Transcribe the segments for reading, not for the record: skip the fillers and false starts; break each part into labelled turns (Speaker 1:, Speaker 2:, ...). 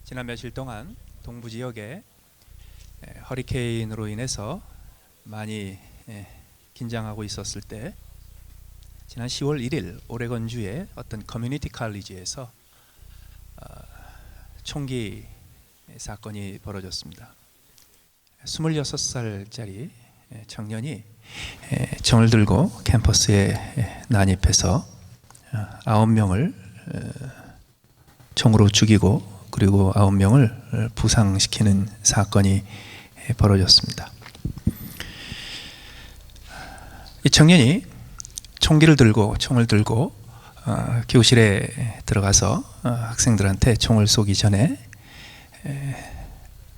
Speaker 1: 지난 며칠 동안 동부 지역에 허리케인으로 인해서 많이 긴장하고 있었을 때 지난 10월 1일 오레곤주의 어떤 커뮤니티 칼리지에서 총기 사건이 벌어졌습니다. 26살짜리 청년이 총을 들고 캠퍼스에 난입해서 9명을 총으로 죽이고 그리고 9명을 부상시키는 사건이 벌어졌습니다. 이 청년이 총을 들고 교실에 들어가서 학생들한테 총을 쏘기 전에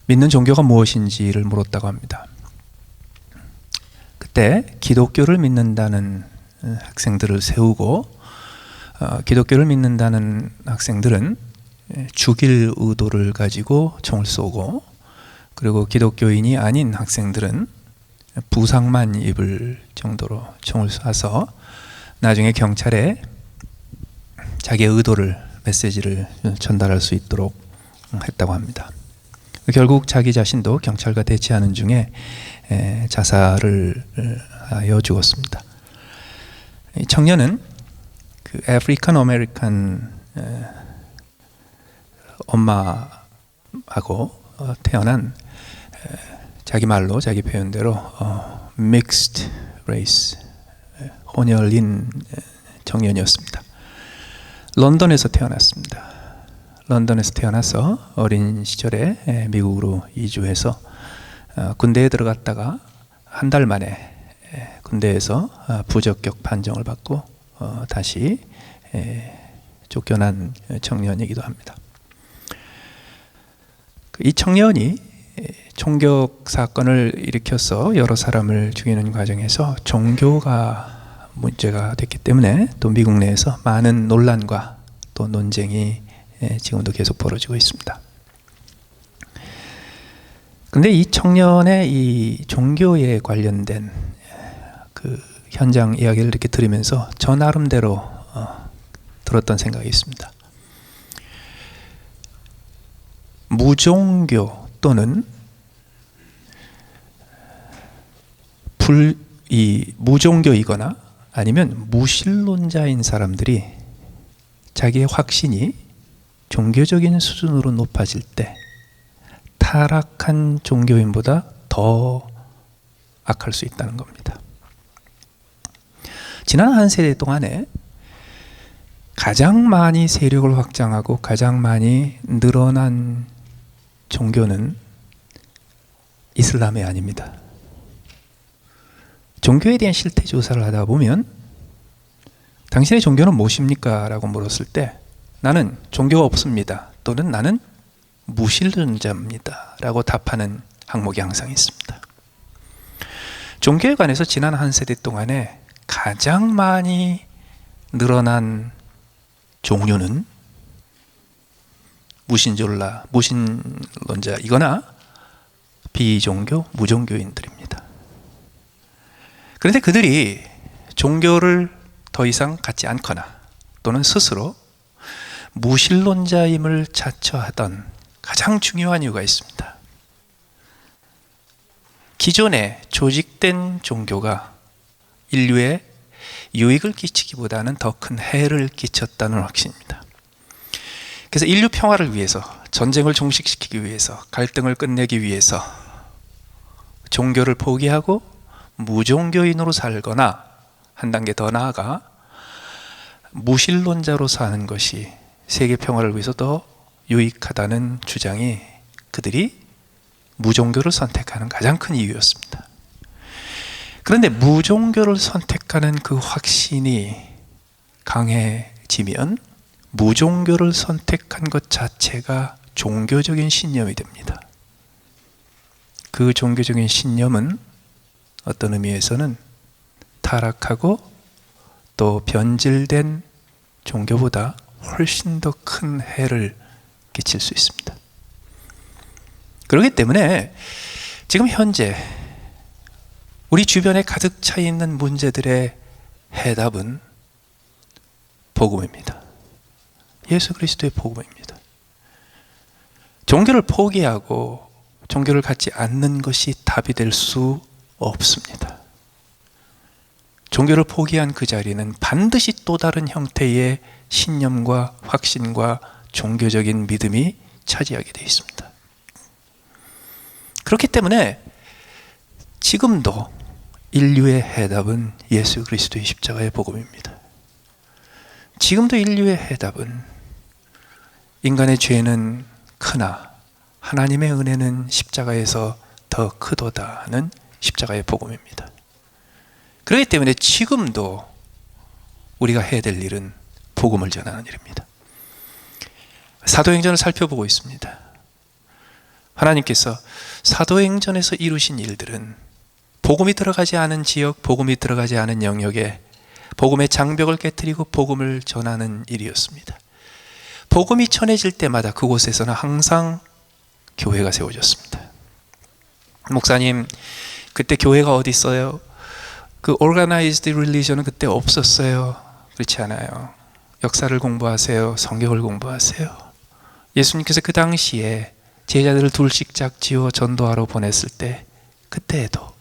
Speaker 1: 믿는 종교가 무엇인지를 물었다고 합니다. 그때 기독교를 믿는다는 학생들을 세우고 기독교를 믿는다는 학생들은 죽일 의도를 가지고 총을 쏘고, 그리고 기독교인이 아닌 학생들은 부상만 입을 정도로 총을 쏴서 나중에 경찰에 자기의 의도를, 메시지를 전달할 수 있도록 했다고 합니다. 결국 자기 자신도 경찰과 대치하는 중에 자살을 하여 죽었습니다. 이 청년은 그 아프리칸 아메리칸 엄마하고 태어난, 자기 말로, 자기 표현대로 mixed race, 혼혈인 청년이었습니다. 런던에서 태어났습니다. 런던에서 태어나서 어린 시절에 미국으로 이주해서 군대에 들어갔다가 한 달 만에 군대에서 부적격 판정을 받고 다시 쫓겨난 청년이기도 합니다. 이 청년이 총격 사건을 일으켜서 여러 사람을 죽이는 과정에서 종교가 문제가 됐기 때문에 또 미국 내에서 많은 논란과 또 논쟁이 지금도 계속 벌어지고 있습니다. 그런데 이 청년의 이 종교에 관련된 그 현장 이야기를 이렇게 들으면서 저 나름대로 들었던 생각이 있습니다. 무종교 또는 무종교이거나 아니면 무신론자인 사람들이 자기의 확신이 종교적인 수준으로 높아질 때 타락한 종교인보다 더 악할 수 있다는 겁니다. 지난 한 세대 동안에 가장 많이 세력을 확장하고 가장 많이 늘어난 종교는 이슬람이 아닙니다. 종교에 대한 실태 조사를 하다 보면 당신의 종교는 무엇입니까? 라고 물었을 때 나는 종교가 없습니다. 또는 나는 무신론자입니다. 라고 답하는 항목이 항상 있습니다. 종교에 관해서 지난 한 세대 동안에 가장 많이 늘어난 종류는 무신론자이거나 비종교, 무종교인들입니다. 그런데 그들이 종교를 더 이상 갖지 않거나 또는 스스로 무신론자임을 자처하던 가장 중요한 이유가 있습니다. 기존에 조직된 종교가 인류에 유익을 끼치기보다는 더 큰 해를 끼쳤다는 확신입니다. 그래서 인류 평화를 위해서, 전쟁을 종식시키기 위해서, 갈등을 끝내기 위해서 종교를 포기하고 무종교인으로 살거나 한 단계 더 나아가 무신론자로 사는 것이 세계 평화를 위해서 더 유익하다는 주장이 그들이 무종교를 선택하는 가장 큰 이유였습니다. 그런데 무종교를 선택하는 그 확신이 강해지면 무종교를 선택한 것 자체가 종교적인 신념이 됩니다. 그 종교적인 신념은 어떤 의미에서는 타락하고 또 변질된 종교보다 훨씬 더 큰 해를 끼칠 수 있습니다. 그렇기 때문에 지금 현재 우리 주변에 가득 차 있는 문제들의 해답은 복음입니다. 예수 그리스도의 복음입니다. 종교를 포기하고 종교를 갖지 않는 것이 답이 될 수 없습니다. 종교를 포기한 그 자리는 반드시 또 다른 형태의 신념과 확신과 종교적인 믿음이 차지하게 되어 있습니다. 그렇기 때문에 지금도 인류의 해답은 예수 그리스도의 십자가의 복음입니다. 지금도 인류의 해답은 인간의 죄는 크나 하나님의 은혜는 십자가에서 더 크도다는 십자가의 복음입니다. 그렇기 때문에 지금도 우리가 해야 될 일은 복음을 전하는 일입니다. 사도행전을 살펴보고 있습니다. 하나님께서 사도행전에서 이루신 일들은 복음이 들어가지 않은 지역, 복음이 들어가지 않은 영역에 복음의 장벽을 깨트리고 복음을 전하는 일이었습니다. 복음이 전해질 때마다 그곳에서는 항상 교회가 세워졌습니다. 목사님, 그때 교회가 어디 있어요? 그 organized religion은 그때 없었어요. 그렇지 않아요. 역사를 공부하세요. 성경을 공부하세요. 예수님께서 그 당시에 제자들을 둘씩 짝 지어 전도하러 보냈을 때, 그때에도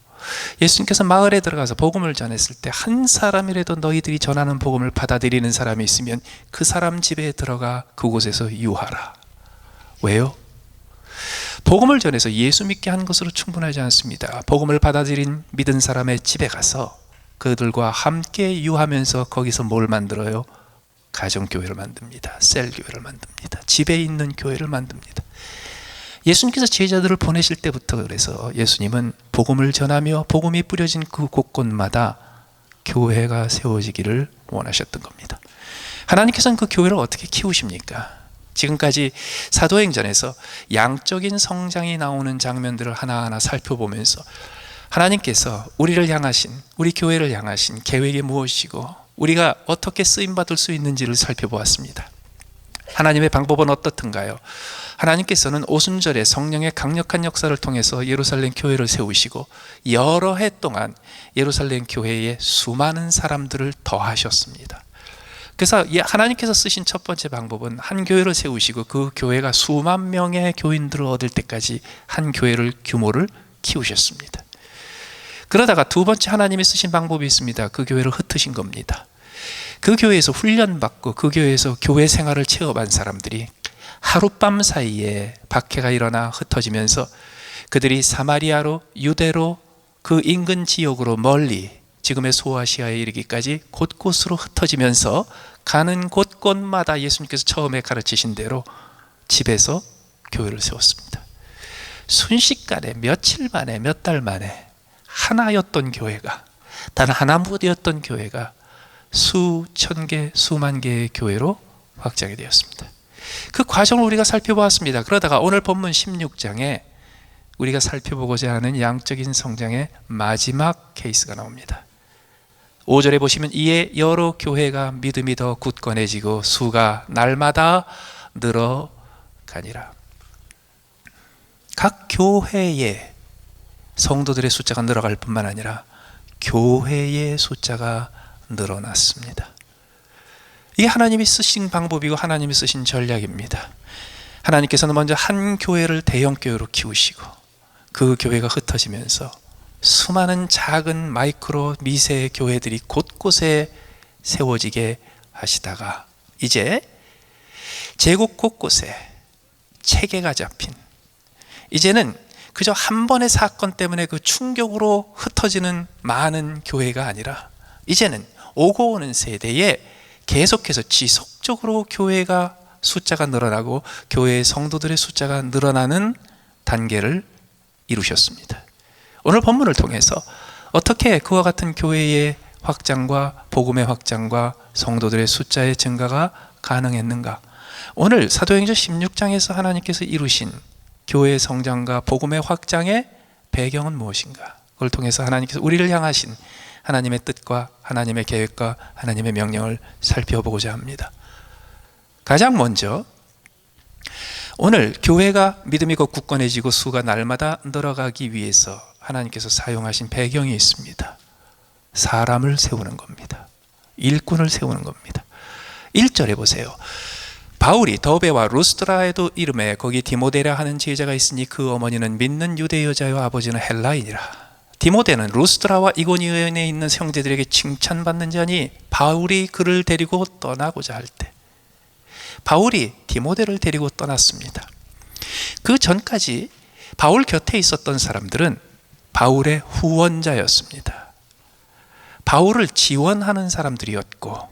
Speaker 1: 예수님께서 마을에 들어가서 복음을 전했을 때 한 사람이라도 너희들이 전하는 복음을 받아들이는 사람이 있으면 그 사람 집에 들어가 그곳에서 유하라. 왜요? 복음을 전해서 예수 믿게 한 것으로 충분하지 않습니다. 복음을 받아들인 믿은 사람의 집에 가서 그들과 함께 유하면서 거기서 뭘 만들어요? 가정교회를 만듭니다. 셀교회를 만듭니다. 집에 있는 교회를 만듭니다. 예수님께서 제자들을 보내실 때부터 그래서 예수님은 복음을 전하며 복음이 뿌려진 그 곳곳마다 교회가 세워지기를 원하셨던 겁니다. 하나님께서는 그 교회를 어떻게 키우십니까? 지금까지 사도행전에서 양적인 성장이 나오는 장면들을 하나하나 살펴보면서 하나님께서 우리를 향하신, 우리 교회를 향하신 계획이 무엇이고 우리가 어떻게 쓰임받을 수 있는지를 살펴보았습니다. 하나님의 방법은 어떻든가요? 하나님께서는 오순절에 성령의 강력한 역사를 통해서 예루살렘 교회를 세우시고 여러 해 동안 예루살렘 교회에 수많은 사람들을 더하셨습니다. 그래서 하나님께서 쓰신 첫 번째 방법은 한 교회를 세우시고 그 교회가 수만 명의 교인들을 얻을 때까지 한 교회를 규모를 키우셨습니다. 그러다가 두 번째 하나님이 쓰신 방법이 있습니다. 그 교회를 흩으신 겁니다. 그 교회에서 훈련받고 그 교회에서 교회 생활을 체험한 사람들이 하룻밤 사이에 박해가 일어나 흩어지면서 그들이 사마리아로, 유대로, 그 인근 지역으로 멀리 지금의 소아시아에 이르기까지 곳곳으로 흩어지면서 가는 곳곳마다 예수님께서 처음에 가르치신 대로 집에서 교회를 세웠습니다. 순식간에 며칠 만에, 몇 달 만에 하나였던 교회가, 단 하나무였던 교회가 수천 개, 수만 개의 교회로 확장이 되었습니다. 그 과정을 우리가 살펴보았습니다. 그러다가 오늘 본문 16장에 우리가 살펴보고자 하는 양적인 성장의 마지막 케이스가 나옵니다. 5절에 보시면 이에 여러 교회가 믿음이 더 굳건해지고 수가 날마다 늘어가니라. 각 교회의 성도들의 숫자가 늘어갈 뿐만 아니라 교회의 숫자가 늘어났습니다. 이게 하나님이 쓰신 방법이고 하나님이 쓰신 전략입니다. 하나님께서는 먼저 한 교회를 대형 교회로 키우시고 그 교회가 흩어지면서 수많은 작은 마이크로 미세 교회들이 곳곳에 세워지게 하시다가 이제 제국 곳곳에 체계가 잡힌, 이제는 그저 한 번의 사건 때문에 그 충격으로 흩어지는 많은 교회가 아니라 이제는 오고 오는 세대에 계속해서 지속적으로 교회가 숫자가 늘어나고 교회의 성도들의 숫자가 늘어나는 단계를 이루셨습니다. 오늘 본문을 통해서 어떻게 그와 같은 교회의 확장과 복음의 확장과 성도들의 숫자의 증가가 가능했는가? 오늘 사도행전 16장에서 하나님께서 이루신 교회의 성장과 복음의 확장의 배경은 무엇인가? 그걸 통해서 하나님께서 우리를 향하신 하나님의 뜻과 하나님의 계획과 하나님의 명령을 살펴보고자 합니다. 가장 먼저 오늘 교회가 믿음이 굳건해지고 수가 날마다 늘어가기 위해서 하나님께서 사용하신 배경이 있습니다. 사람을 세우는 겁니다. 일꾼을 세우는 겁니다. 1절에 보세요. 바울이 더베와 루스드라에도 이름에 거기 디모데라 하는 제자가 있으니 그 어머니는 믿는 유대 여자요 아버지는 헬라인이라. 디모데는 루스드라와 이고니온에 있는 형제들에게 칭찬받는 자니 바울이 그를 데리고 떠나고자 할 때, 바울이 디모데를 데리고 떠났습니다. 그 전까지 바울 곁에 있었던 사람들은 바울의 후원자였습니다. 바울을 지원하는 사람들이었고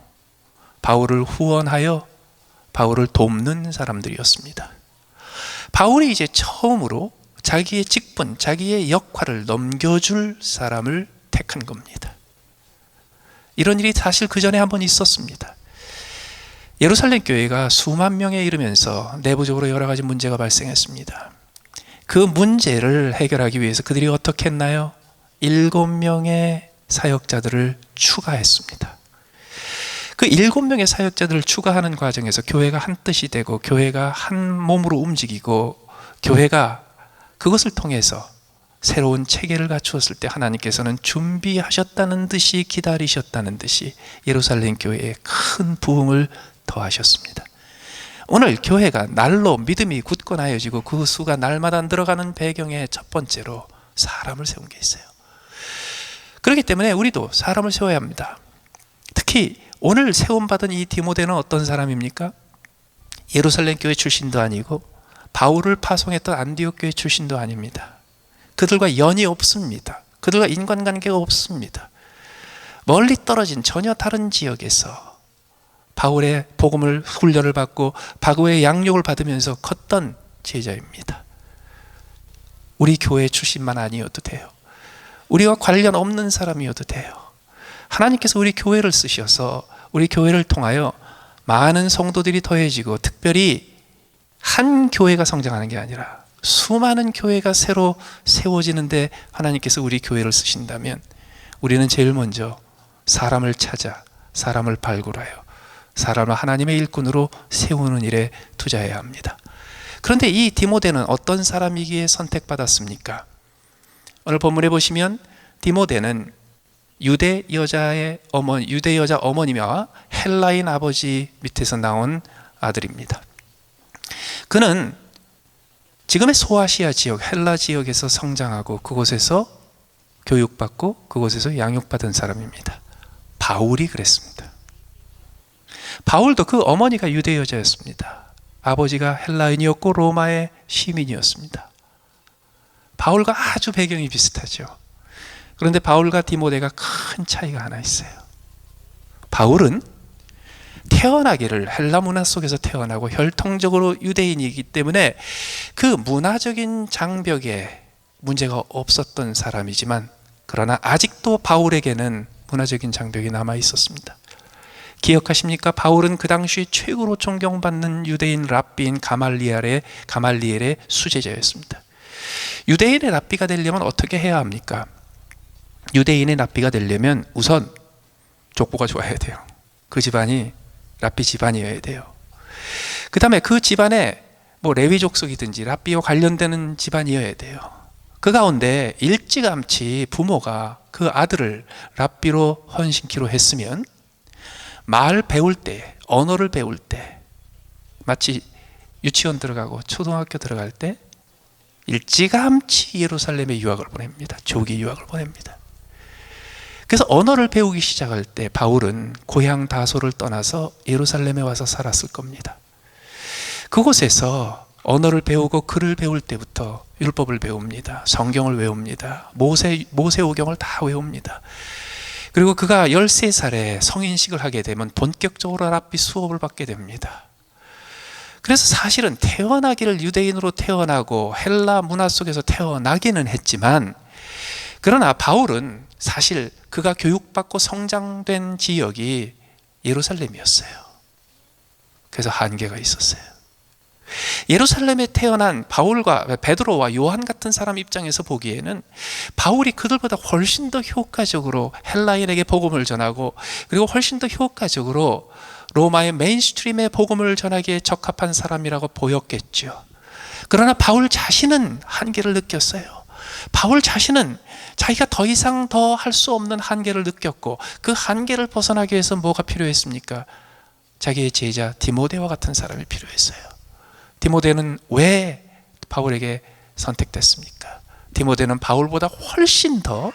Speaker 1: 바울을 후원하여 바울을 돕는 사람들이었습니다. 바울이 이제 처음으로 자기의 직분, 자기의 역할을 넘겨줄 사람을 택한 겁니다. 이런 일이 사실 그 전에 한번 있었습니다. 예루살렘 교회가 수만 명에 이르면서 내부적으로 여러 가지 문제가 발생했습니다. 그 문제를 해결하기 위해서 그들이 어떻게 했나요? 7명의 사역자들을 추가했습니다. 그 7명의 사역자들을 추가하는 과정에서 교회가 한 뜻이 되고 교회가 한 몸으로 움직이고 교회가 그것을 통해서 새로운 체계를 갖추었을 때 하나님께서는 준비하셨다는 듯이 기다리셨다는 듯이 예루살렘 교회에 큰 부흥을 더하셨습니다. 오늘 교회가 날로 믿음이 굳건하여지고 그 수가 날마다 늘어가는 배경에 첫 번째로 사람을 세운 게 있어요. 그렇기 때문에 우리도 사람을 세워야 합니다. 특히 오늘 세움받은 이 디모데는 어떤 사람입니까? 예루살렘 교회 출신도 아니고 바울을 파송했던 안디옥 교회 출신도 아닙니다. 그들과 연이 없습니다. 그들과 인간관계가 없습니다. 멀리 떨어진 전혀 다른 지역에서 바울의 복음을 훈련을 받고 바울의 양육을 받으면서 컸던 제자입니다. 우리 교회 출신만 아니어도 돼요. 우리와 관련 없는 사람이어도 돼요. 하나님께서 우리 교회를 쓰셔서 우리 교회를 통하여 많은 성도들이 더해지고 특별히 한 교회가 성장하는 게 아니라 수많은 교회가 새로 세워지는데 하나님께서 우리 교회를 쓰신다면 우리는 제일 먼저 사람을 찾아 사람을 발굴하여 사람을 하나님의 일꾼으로 세우는 일에 투자해야 합니다. 그런데 이 디모데는 어떤 사람이기에 선택받았습니까? 오늘 본문에 보시면 디모데는 유대 여자 어머니와 헬라인 아버지 밑에서 나온 아들입니다. 그는 지금의 소아시아 지역, 헬라 지역에서 성장하고 그곳에서 교육받고 그곳에서 양육받은 사람입니다. 바울이 그랬습니다. 바울도 그 어머니가 유대 여자였습니다. 아버지가 헬라인이었고 로마의 시민이었습니다. 바울과 아주 배경이 비슷하죠. 그런데 바울과 디모데가 큰 차이가 하나 있어요. 바울은 태어나기를 헬라 문화 속에서 태어나고 혈통적으로 유대인이기 때문에 그 문화적인 장벽에 문제가 없었던 사람이지만 그러나 아직도 바울에게는 문화적인 장벽이 남아 있었습니다. 기억하십니까? 바울은 그 당시 최고로 존경받는 유대인 랍비인 가말리엘의 수제자였습니다. 유대인의 랍비가 되려면 어떻게 해야 합니까? 유대인의 랍비가 되려면 우선 족보가 좋아야 돼요. 그 집안이 랍비 집안이어야 돼요. 그 다음에 그 집안에 레위 족속이든지 랍비와 관련되는 집안이어야 돼요. 그 가운데 일찌감치 부모가 그 아들을 랍비로 헌신키로 했으면 말 배울 때, 언어를 배울 때, 마치 유치원 들어가고 초등학교 들어갈 때 일찌감치 예루살렘에 유학을 보냅니다. 조기 유학을 보냅니다. 그래서 언어를 배우기 시작할 때 바울은 고향 다소를 떠나서 예루살렘에 와서 살았을 겁니다. 그곳에서 언어를 배우고 글을 배울 때부터 율법을 배웁니다. 성경을 외웁니다. 모세오경을 다 외웁니다. 그리고 그가 13살에 성인식을 하게 되면 본격적으로 랍비 수업을 받게 됩니다. 그래서 사실은 태어나기를 유대인으로 태어나고 헬라 문화 속에서 태어나기는 했지만 그러나 바울은 사실 그가 교육받고 성장된 지역이 예루살렘이었어요. 그래서 한계가 있었어요. 예루살렘에 태어난 바울과 베드로와 요한 같은 사람 입장에서 보기에는 바울이 그들보다 훨씬 더 효과적으로 헬라인에게 복음을 전하고 그리고 훨씬 더 효과적으로 로마의 메인스트림의 복음을 전하기에 적합한 사람이라고 보였겠죠. 그러나 바울 자신은 한계를 느꼈어요. 바울 자신은 자기가 더 이상 더 할 수 없는 한계를 느꼈고 그 한계를 벗어나기 위해서 뭐가 필요했습니까? 자기의 제자 디모데와 같은 사람이 필요했어요. 디모데는 왜 바울에게 선택됐습니까? 디모데는 바울보다 훨씬 더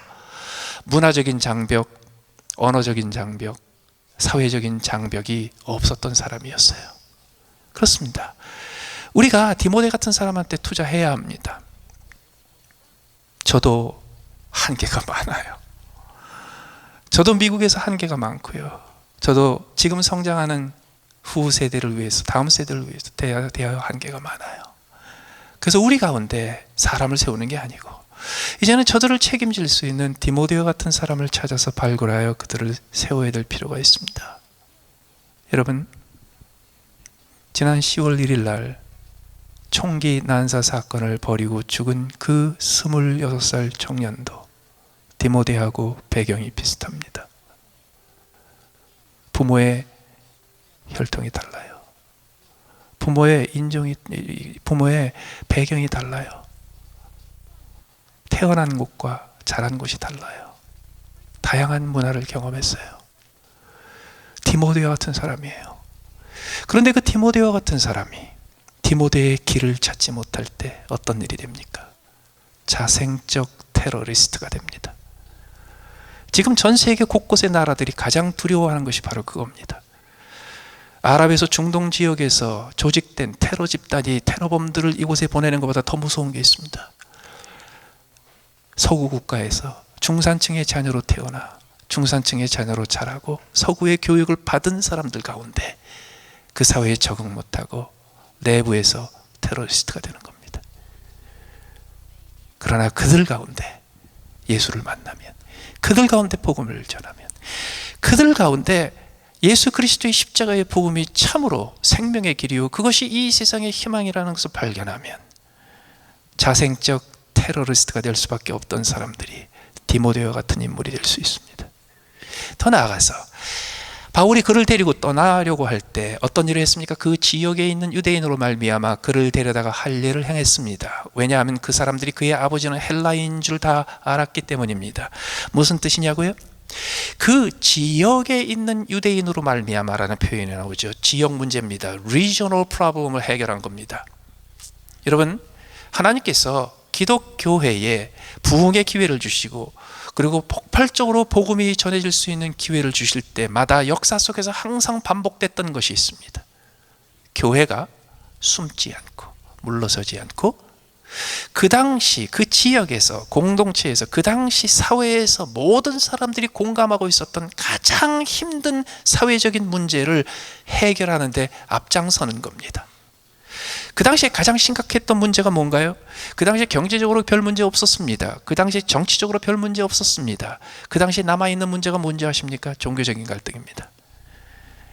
Speaker 1: 문화적인 장벽, 언어적인 장벽, 사회적인 장벽이 없었던 사람이었어요. 그렇습니다. 우리가 디모데 같은 사람한테 투자해야 합니다. 저도 한계가 많아요. 저도 미국에서 한계가 많고요. 저도 지금 성장하는 후 세대를 위해서, 다음 세대를 위해서 대하여 한계가 많아요. 그래서 우리 가운데 사람을 세우는 게 아니고 이제는 저들을 책임질 수 있는 디모데와 같은 사람을 찾아서 발굴하여 그들을 세워야 될 필요가 있습니다. 여러분, 지난 10월 1일 날 총기 난사 사건을 벌이고 죽은 그 26살 청년도 디모데하고 배경이 비슷합니다. 부모의 혈통이 달라요. 부모의 배경이 달라요. 태어난 곳과 자란 곳이 달라요. 다양한 문화를 경험했어요. 디모데와 같은 사람이에요. 그런데 그 디모데와 같은 사람이 디모데의 길을 찾지 못할 때 어떤 일이 됩니까? 자생적 테러리스트가 됩니다. 지금 전 세계 곳곳의 나라들이 가장 두려워하는 것이 바로 그겁니다. 아랍에서 중동 지역에서 조직된 테러 집단이 테러범들을 이곳에 보내는 것보다 더 무서운 게 있습니다. 서구 국가에서 중산층의 자녀로 태어나 중산층의 자녀로 자라고 서구의 교육을 받은 사람들 가운데 그 사회에 적응 못하고 내부에서 테러리스트가 되는 겁니다. 그러나 그들 가운데 예수를 만나면, 그들 가운데 복음을 전하면, 그들 가운데 예수 그리스도의 십자가의 복음이 참으로 생명의 길이요 그것이 이 세상의 희망이라는 것을 발견하면 자생적 테러리스트가 될 수밖에 없던 사람들이 디모데와 같은 인물이 될 수 있습니다. 더 나아가서 바울이 그를 데리고 떠나려고 할 때 어떤 일을 했습니까? 그 지역에 있는 유대인으로 말미암아 그를 데려다가 할례를 행했습니다. 왜냐하면 그 사람들이 그의 아버지는 헬라인인 줄 다 알았기 때문입니다. 무슨 뜻이냐고요? 그 지역에 있는 유대인으로 말미암아라는 표현이 나오죠. 지역 문제입니다. Regional problem을 해결한 겁니다. 여러분, 하나님께서 기독교회에 부흥의 기회를 주시고 그리고 폭발적으로 복음이 전해질 수 있는 기회를 주실 때마다 역사 속에서 항상 반복됐던 것이 있습니다. 교회가 숨지 않고 물러서지 않고 그 당시 그 지역에서, 공동체에서, 그 당시 사회에서 모든 사람들이 공감하고 있었던 가장 힘든 사회적인 문제를 해결하는 데 앞장서는 겁니다. 그 당시에 가장 심각했던 문제가 뭔가요? 그 당시에 경제적으로 별 문제 없었습니다. 그 당시에 정치적으로 별 문제 없었습니다. 그 당시에 남아있는 문제가 뭔지 아십니까? 종교적인 갈등입니다.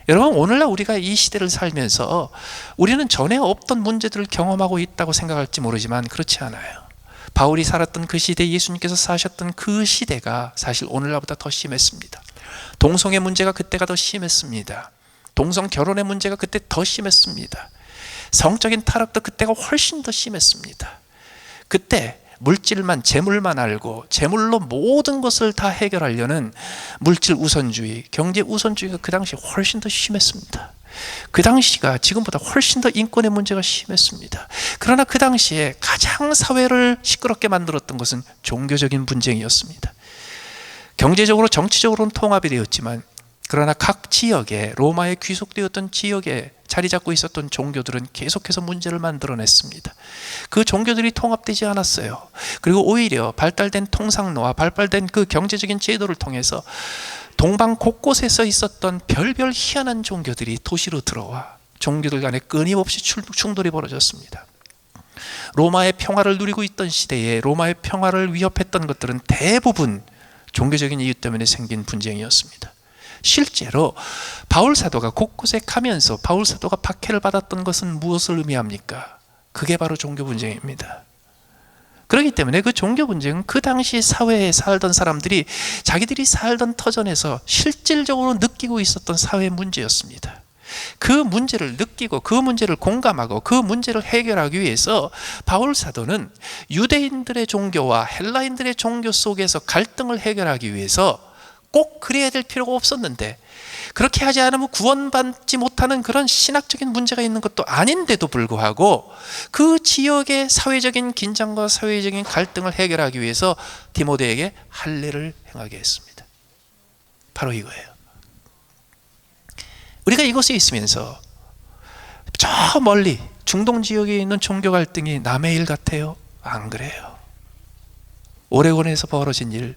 Speaker 1: 여러분, 오늘날 우리가 이 시대를 살면서 우리는 전에 없던 문제들을 경험하고 있다고 생각할지 모르지만 그렇지 않아요. 바울이 살았던 그 시대, 예수님께서 사셨던 그 시대가 사실 오늘날보다 더 심했습니다. 동성애 문제가 그때가 더 심했습니다. 동성 결혼의 문제가 그때 더 심했습니다. 성적인 타락도 그때가 훨씬 더 심했습니다. 그때 물질만, 재물만 알고 재물로 모든 것을 다 해결하려는 물질 우선주의, 경제 우선주의가 그 당시 훨씬 더 심했습니다. 그 당시가 지금보다 훨씬 더 인권의 문제가 심했습니다. 그러나 그 당시에 가장 사회를 시끄럽게 만들었던 것은 종교적인 분쟁이었습니다. 경제적으로, 정치적으로는 통합이 되었지만 그러나 각 지역에, 로마에 귀속되었던 지역에 자리 잡고 있었던 종교들은 계속해서 문제를 만들어냈습니다. 그 종교들이 통합되지 않았어요. 그리고 오히려 발달된 통상로와 발달된 그 경제적인 제도를 통해서 동방 곳곳에서 있었던 별별 희한한 종교들이 도시로 들어와 종교들 간에 끊임없이 충돌이 벌어졌습니다. 로마의 평화를 누리고 있던 시대에 로마의 평화를 위협했던 것들은 대부분 종교적인 이유 때문에 생긴 분쟁이었습니다. 실제로 바울 사도가 곳곳에 가면서 바울 사도가 박해를 받았던 것은 무엇을 의미합니까? 그게 바로 종교 분쟁입니다. 그렇기 때문에 그 종교 분쟁은 그 당시 사회에 살던 사람들이 자기들이 살던 터전에서 실질적으로 느끼고 있었던 사회 문제였습니다. 그 문제를 느끼고 그 문제를 공감하고 그 문제를 해결하기 위해서 바울 사도는 유대인들의 종교와 헬라인들의 종교 속에서 갈등을 해결하기 위해서 꼭 그래야 될 필요가 없었는데, 그렇게 하지 않으면 구원받지 못하는 그런 신학적인 문제가 있는 것도 아닌데도 불구하고 그 지역의 사회적인 긴장과 사회적인 갈등을 해결하기 위해서 디모데에게 할례를 행하게 했습니다. 바로 이거예요. 우리가 이곳에 있으면서 저 멀리 중동 지역에 있는 종교 갈등이 남의 일 같아요? 안 그래요. 오레곤에서 벌어진 일,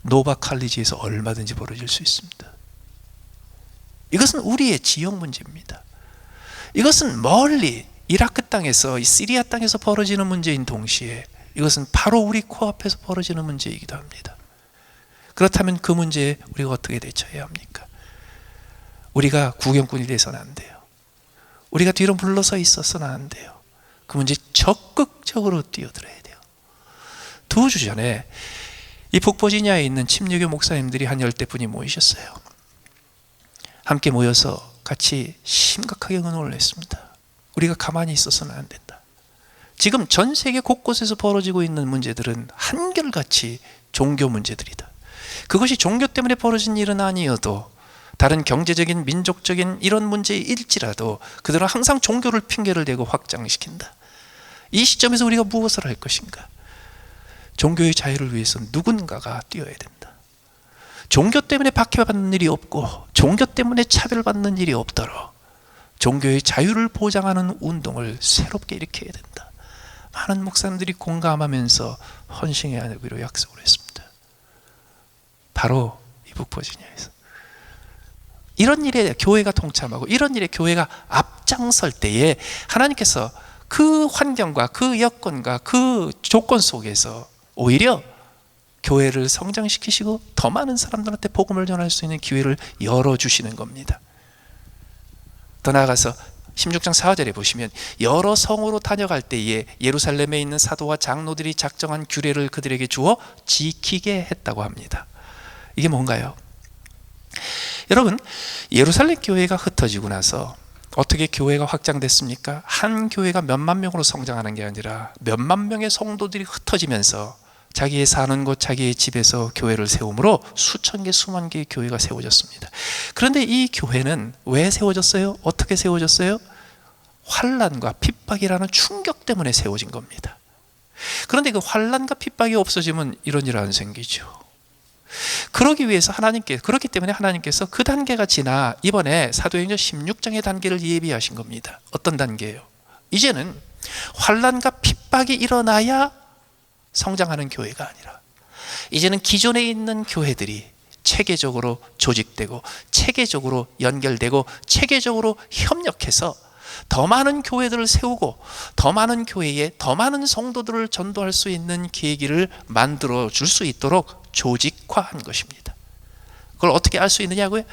Speaker 1: 노바 칼리지에서 얼마든지 벌어질 수 있습니다. 이것은 우리의 지역 문제입니다. 이것은 멀리 이라크 땅에서, 시리아 땅에서 벌어지는 문제인 동시에 이것은 바로 우리 코앞에서 벌어지는 문제이기도 합니다. 그렇다면 그 문제에 우리가 어떻게 대처해야 합니까? 우리가 구경꾼이 돼서는 안 돼요. 우리가 뒤로 물러서 있어서는 안 돼요. 그 문제 적극적으로 뛰어들어야 돼요. 2주 전에 이 북버지니아에 있는 침례교 목사님들이 한 10대분이 모이셨어요. 함께 모여서 같이 심각하게 의논을 했습니다. 우리가 가만히 있어서는 안 된다. 지금 전 세계 곳곳에서 벌어지고 있는 문제들은 한결같이 종교 문제들이다. 그것이 종교 때문에 벌어진 일은 아니어도 다른 경제적인, 민족적인 이런 문제일지라도 그들은 항상 종교를 핑계를 대고 확장시킨다. 이 시점에서 우리가 무엇을 할 것인가? 종교의 자유를 위해서 누군가가 뛰어야 된다. 종교 때문에 박해받는 일이 없고 종교 때문에 차별받는 일이 없도록 종교의 자유를 보장하는 운동을 새롭게 일으켜야 된다. 많은 목사님들이 공감하면서 헌신해야 하기로 약속을 했습니다. 바로 이 북버지니아에서 이런 일에 교회가 동참하고 이런 일에 교회가 앞장설 때에 하나님께서 그 환경과 그 여건과 그 조건 속에서 오히려 교회를 성장시키시고 더 많은 사람들한테 복음을 전할 수 있는 기회를 열어주시는 겁니다. 더 나아가서 16장 4절에 보시면 여러 성으로 다녀갈 때에 예루살렘에 있는 사도와 장로들이 작정한 규례를 그들에게 주어 지키게 했다고 합니다. 이게 뭔가요? 여러분, 예루살렘 교회가 흩어지고 나서 어떻게 교회가 확장됐습니까? 한 교회가 몇만 명으로 성장하는 게 아니라 몇만 명의 성도들이 흩어지면서 자기의 사는 곳, 자기의 집에서 교회를 세우므로 수천 개, 수만 개의 교회가 세워졌습니다. 그런데 이 교회는 왜 세워졌어요? 어떻게 세워졌어요? 환난과 핍박이라는 충격 때문에 세워진 겁니다. 그런데 그 환난과 핍박이 없어지면 이런 일 안 생기죠. 그렇기 때문에 하나님께서 그 단계가 지나 이번에 사도행전 16장의 단계를 예비하신 겁니다. 어떤 단계예요? 이제는 환난과 핍박이 일어나야 성장하는 교회가 아니라 이제는 기존에 있는 교회들이 체계적으로 조직되고 체계적으로 연결되고 체계적으로 협력해서 더 많은 교회들을 세우고 더 많은 교회에 더 많은 성도들을 전도할 수 있는 계기를 만들어 줄 수 있도록 조직화한 것입니다. 그걸 어떻게 알 수 있느냐고요?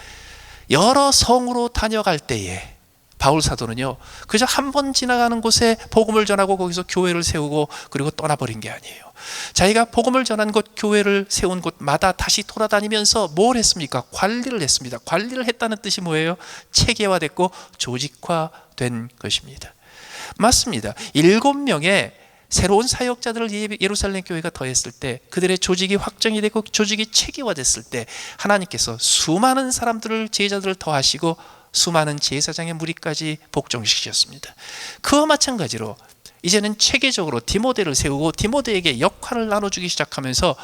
Speaker 1: 여러 성으로 다녀갈 때에 바울 사도는요, 그저 한 번 지나가는 곳에 복음을 전하고 거기서 교회를 세우고 그리고 떠나버린 게 아니에요. 자기가 복음을 전한 곳, 교회를 세운 곳마다 다시 돌아다니면서 뭘 했습니까? 관리를 했습니다. 관리를 했다는 뜻이 뭐예요? 체계화됐고 조직화된 것입니다. 맞습니다. 7명의 새로운 사역자들을 예루살렘 교회가 더했을 때, 그들의 조직이 확정이 되고 조직이 체계화됐을 때 하나님께서 수많은 사람들을, 제자들을 더하시고 수많은 제사장의 무리까지 복종시키셨습니다. 그와 마찬가지로 이제는 체계적으로 디모데를 세우고 디모데에게 역할을 나눠주기 시작하면서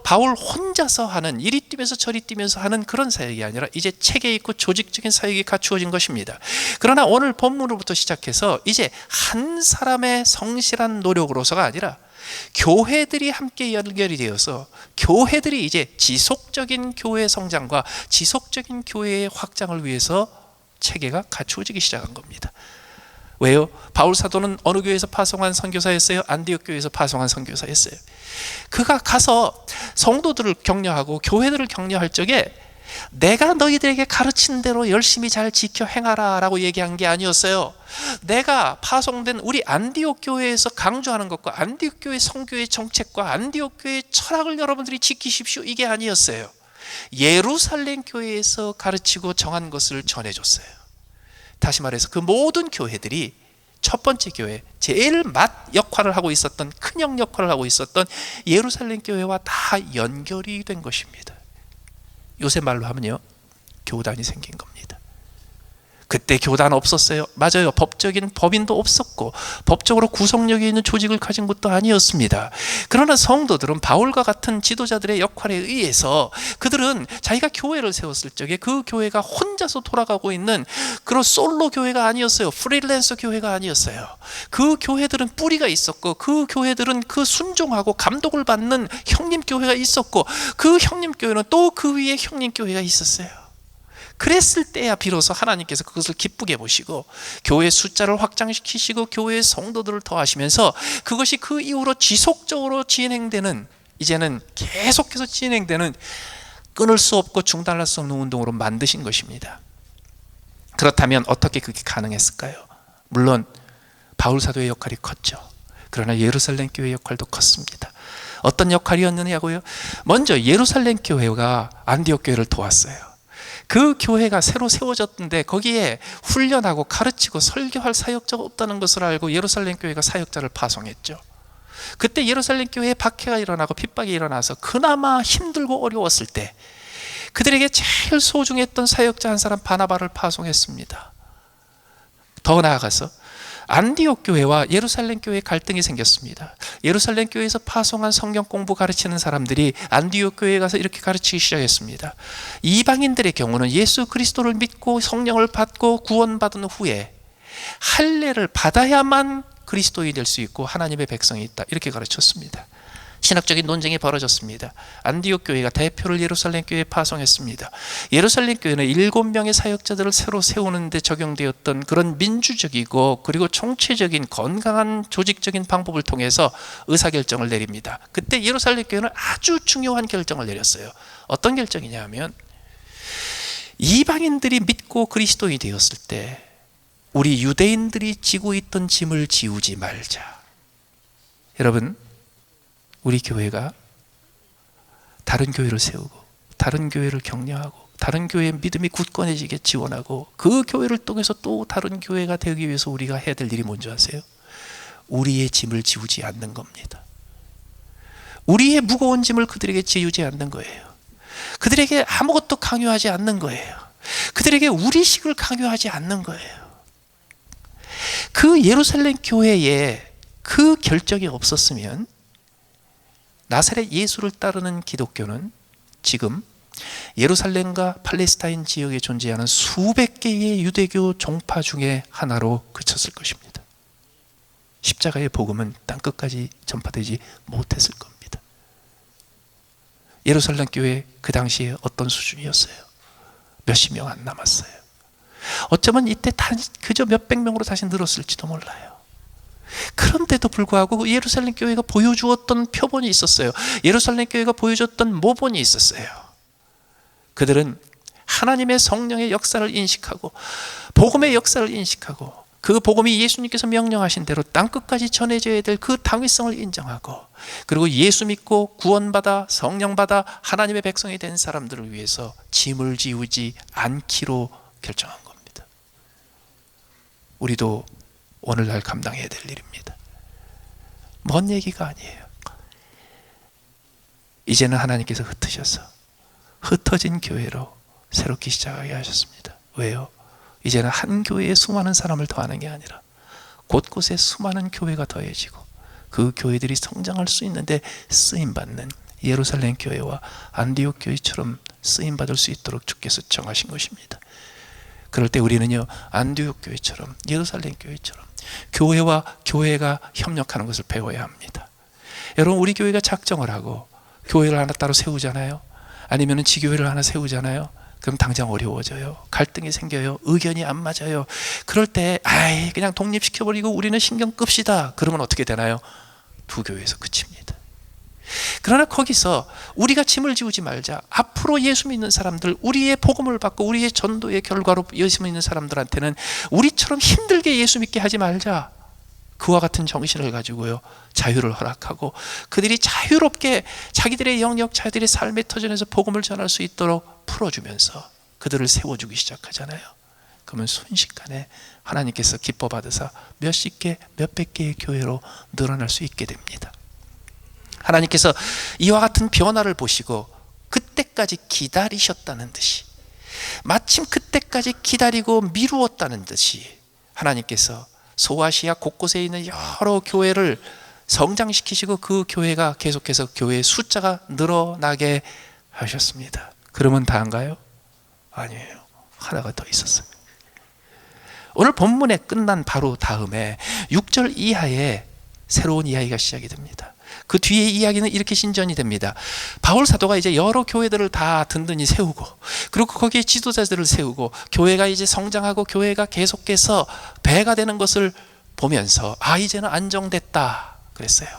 Speaker 1: 바울 혼자서 하는, 이리 뛰면서 저리 뛰면서 하는 그런 사역이 아니라 이제 체계 있고 조직적인 사역이 갖추어진 것입니다. 그러나 오늘 본문으로부터 시작해서 이제 한 사람의 성실한 노력으로서가 아니라 교회들이 함께 연결이 되어서 교회들이 이제 지속적인 교회 성장과 지속적인 교회의 확장을 위해서 체계가 갖추어지기 시작한 겁니다. 왜요? 바울 사도는 어느 교회에서 파송한 선교사였어요? 안디옥 교회에서 파송한 선교사였어요. 그가 가서 성도들을 격려하고 교회들을 격려할 적에 내가 너희들에게 가르친 대로 열심히 잘 지켜 행하라 라고 얘기한 게 아니었어요. 내가 파송된 우리 안디옥 교회에서 강조하는 것과 안디옥 교회 성교의 정책과 안디옥 교회의 철학을 여러분들이 지키십시오, 이게 아니었어요. 예루살렘 교회에서 가르치고 정한 것을 전해줬어요. 다시 말해서 그 모든 교회들이 첫 번째 교회, 제일 맏 역할을 하고 있었던, 큰형 역할을 하고 있었던 예루살렘 교회와 다 연결이 된 것입니다. 요새 말로 하면요, 교단이 생긴 겁니다. 그때 교단 없었어요. 맞아요. 법적인 법인도 없었고 법적으로 구속력이 있는 조직을 가진 것도 아니었습니다. 그러나 성도들은 바울과 같은 지도자들의 역할에 의해서 그들은 자기가 교회를 세웠을 적에 그 교회가 혼자서 돌아가고 있는 그런 솔로 교회가 아니었어요. 프리랜서 교회가 아니었어요. 그 교회들은 뿌리가 있었고, 그 교회들은 그 순종하고 감독을 받는 형님 교회가 있었고, 그 형님 교회는 또 그 위에 형님 교회가 있었어요. 그랬을 때야 비로소 하나님께서 그것을 기쁘게 보시고 교회 숫자를 확장시키시고 교회의 성도들을 더하시면서 그것이 그 이후로 지속적으로 진행되는, 이제는 계속해서 진행되는, 끊을 수 없고 중단할 수 없는 운동으로 만드신 것입니다. 그렇다면 어떻게 그게 가능했을까요? 물론 바울 사도의 역할이 컸죠. 그러나 예루살렘 교회의 역할도 컸습니다. 어떤 역할이었느냐고요? 먼저 예루살렘 교회가 안디옥 교회를 도왔어요. 그 교회가 새로 세워졌는데 거기에 훈련하고 가르치고 설교할 사역자가 없다는 것을 알고 예루살렘 교회가 사역자를 파송했죠. 그때 예루살렘 교회에 박해가 일어나고 핍박이 일어나서 그나마 힘들고 어려웠을 때 그들에게 제일 소중했던 사역자 한 사람 바나바를 파송했습니다. 더 나아가서 안디옥 교회와 예루살렘 교회에 갈등이 생겼습니다. 예루살렘 교회에서 파송한 성경 공부 가르치는 사람들이 안디옥 교회에 가서 이렇게 가르치기 시작했습니다. 이방인들의 경우는 예수 그리스도를 믿고 성령을 받고 구원받은 후에 할례를 받아야만 그리스도인이 될 수 있고 하나님의 백성이 있다, 이렇게 가르쳤습니다. 신학적인 논쟁이 벌어졌습니다. 안디옥 교회가 대표를 예루살렘 교회에 파송했습니다. 예루살렘 교회는 7명의 사역자들을 새로 세우는데 적용되었던 그런 민주적이고 그리고 총체적인 건강한 조직적인 방법을 통해서 의사결정을 내립니다. 그때 예루살렘 교회는 아주 중요한 결정을 내렸어요. 어떤 결정이냐 하면, 이방인들이 믿고 그리스도인이 되었을 때 우리 유대인들이 지고 있던 짐을 지우지 말자. 여러분, 우리 교회가 다른 교회를 세우고 다른 교회를 격려하고 다른 교회의 믿음이 굳건해지게 지원하고 그 교회를 통해서 또 다른 교회가 되기 위해서 우리가 해야 될 일이 뭔지 아세요? 우리의 짐을 지우지 않는 겁니다. 우리의 무거운 짐을 그들에게 지우지 않는 거예요. 그들에게 아무것도 강요하지 않는 거예요. 그들에게 우리식을 강요하지 않는 거예요. 그 예루살렘 교회에 그 결정이 없었으면 나사렛 예수를 따르는 기독교는 지금 예루살렘과 팔레스타인 지역에 존재하는 수백 개의 유대교 종파 중에 하나로 그쳤을 것입니다. 십자가의 복음은 땅끝까지 전파되지 못했을 겁니다. 예루살렘 교회 그 당시에 어떤 수준이었어요? 몇십 명 안 남았어요. 어쩌면 이때 그저 몇백 명으로 다시 늘었을지도 몰라요. 그런데도 불구하고 예루살렘 교회가 보여주었던 표본이 있었어요. 예루살렘 교회가 보여줬던 모본이 있었어요. 그들은 하나님의 성령의 역사를 인식하고 복음의 역사를 인식하고 그 복음이 예수님께서 명령하신 대로 땅끝까지 전해져야 될 그 당위성을 인정하고, 그리고 예수 믿고 구원받아 성령받아 하나님의 백성이 된 사람들을 위해서 짐을 지우지 않기로 결정한 겁니다. 우리도 오늘날 감당해야 될 일입니다. 먼 얘기가 아니에요. 이제는 하나님께서 흩으셔서 흩어진 교회로 새롭게 시작하게 하셨습니다. 왜요? 이제는 한 교회에 수많은 사람을 더하는 게 아니라 곳곳에 수많은 교회가 더해지고 그 교회들이 성장할 수 있는데 쓰임받는 예루살렘 교회와 안디옥 교회처럼 쓰임받을 수 있도록 주께서 정하신 것입니다. 그럴 때 우리는요, 안디옥 교회처럼 예루살렘 교회처럼 교회와 교회가 협력하는 것을 배워야 합니다. 여러분, 우리 교회가 작정을 하고 교회를 하나 따로 세우잖아요. 아니면 지교회를 하나 세우잖아요. 그럼 당장 어려워져요. 갈등이 생겨요. 의견이 안 맞아요. 그럴 때 그냥 독립시켜버리고 우리는 신경 끕시다. 그러면 어떻게 되나요? 두 교회에서 그칩니다. 그러나 거기서 우리가 짐을 지우지 말자. 앞으로 예수 믿는 사람들, 우리의 복음을 받고 우리의 전도의 결과로 예수 믿는 사람들한테는 우리처럼 힘들게 예수 믿게 하지 말자. 그와 같은 정신을 가지고요, 자유를 허락하고 그들이 자유롭게 자기들의 영역, 자기들의 삶의 터전에서 복음을 전할 수 있도록 풀어주면서 그들을 세워주기 시작하잖아요. 그러면 순식간에 하나님께서 기뻐 받으사 몇십 개, 몇백 개의 교회로 늘어날 수 있게 됩니다. 하나님께서 이와 같은 변화를 보시고 그때까지 기다리셨다는 듯이, 마침 그때까지 기다리고 미루었다는 듯이 하나님께서 소아시아 곳곳에 있는 여러 교회를 성장시키시고 그 교회가 계속해서 교회의 숫자가 늘어나게 하셨습니다. 그러면 다인가요? 아니에요. 하나가 더 있었어요. 오늘 본문에 끝난 바로 다음에 6절 이하에 새로운 이야기가 시작이 됩니다. 그 뒤에 이야기는 이렇게 신전이 됩니다. 바울 사도가 이제 여러 교회들을 다 든든히 세우고, 그리고 거기에 지도자들을 세우고, 교회가 이제 성장하고 교회가 계속해서 배가 되는 것을 보면서 이제는 안정됐다 그랬어요.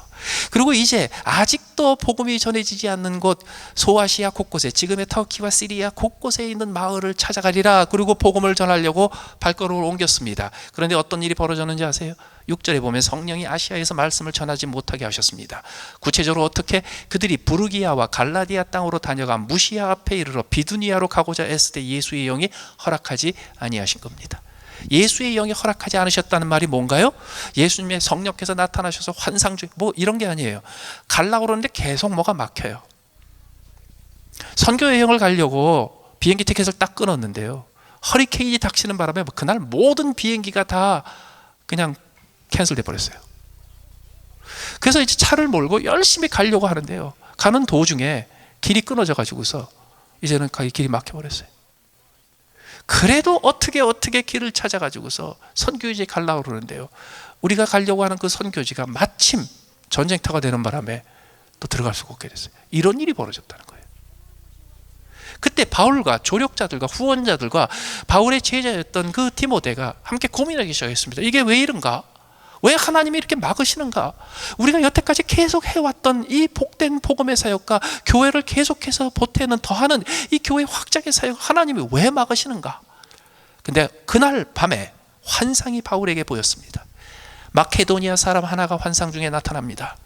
Speaker 1: 그리고 이제 아직도 복음이 전해지지 않는 곳 소아시아 곳곳에, 지금의 터키와 시리아 곳곳에 있는 마을을 찾아가리라. 그리고 복음을 전하려고 발걸음을 옮겼습니다. 그런데 어떤 일이 벌어졌는지 아세요? 6절에 보면 성령이 아시아에서 말씀을 전하지 못하게 하셨습니다. 구체적으로 어떻게? 그들이 부르기아와 갈라디아 땅으로 다녀가 무시아 앞에 이르러 비두니아로 가고자 애쓸 때 예수의 영이 허락하지 아니하신 겁니다. 예수의 영이 허락하지 않으셨다는 말이 뭔가요? 예수님의 성령께서 나타나셔서 환상 중에 뭐 이런 게 아니에요. 가려고 그러는데 계속 뭐가 막혀요. 선교 여행을 가려고 비행기 티켓을 딱 끊었는데요, 허리케인이 닥치는 바람에 그날 모든 비행기가 다 그냥 캔슬돼 버렸어요. 그래서 이제 차를 몰고 열심히 가려고 하는데요, 가는 도중에 길이 끊어져 가지고서 이제는 길이 막혀 버렸어요. 그래도 어떻게 길을 찾아가지고서 선교지에 가려고 그러는데요, 우리가 가려고 하는 그 선교지가 마침 전쟁터가 되는 바람에 또 들어갈 수가 없게 됐어요. 이런 일이 벌어졌다는 거예요. 그때 바울과 조력자들과 후원자들과 바울의 제자였던 그 디모데가 함께 고민하기 시작했습니다. 이게 왜 이런가? 왜 하나님이 이렇게 막으시는가? 우리가 여태까지 계속 해왔던 이 복된 복음의 사역과 교회를 계속해서 보태는 더하는 이 교회 확장의 사역, 하나님이 왜 막으시는가? 근데 그날 밤에 환상이 바울에게 보였습니다. 마케도니아 사람 하나가 환상 중에 나타납니다.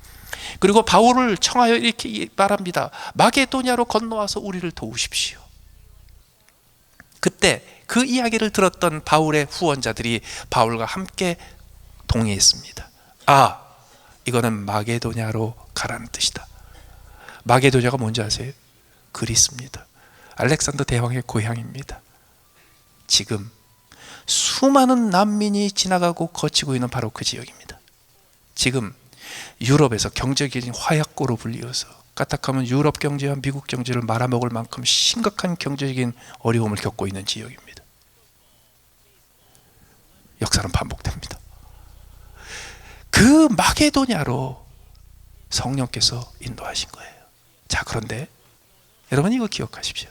Speaker 1: 그리고 바울을 청하여 이렇게 말합니다. 마게도냐로 건너와서 우리를 도우십시오. 그때 그 이야기를 들었던 바울의 후원자들이 바울과 함께 동의했습니다. 이거는 마게도냐로 가라는 뜻이다. 마게도냐가 뭔지 아세요? 그리스입니다. 알렉산더 대왕의 고향입니다. 지금 수많은 난민이 지나가고 거치고 있는 바로 그 지역입니다. 지금 유럽에서 경제적인 화약고로 불리어서 까딱하면 유럽 경제와 미국 경제를 말아먹을 만큼 심각한 경제적인 어려움을 겪고 있는 지역입니다. 역사는 반복됩니다. 그 마게도냐로 성령께서 인도하신 거예요. 자, 그런데 여러분 이거 기억하십시오.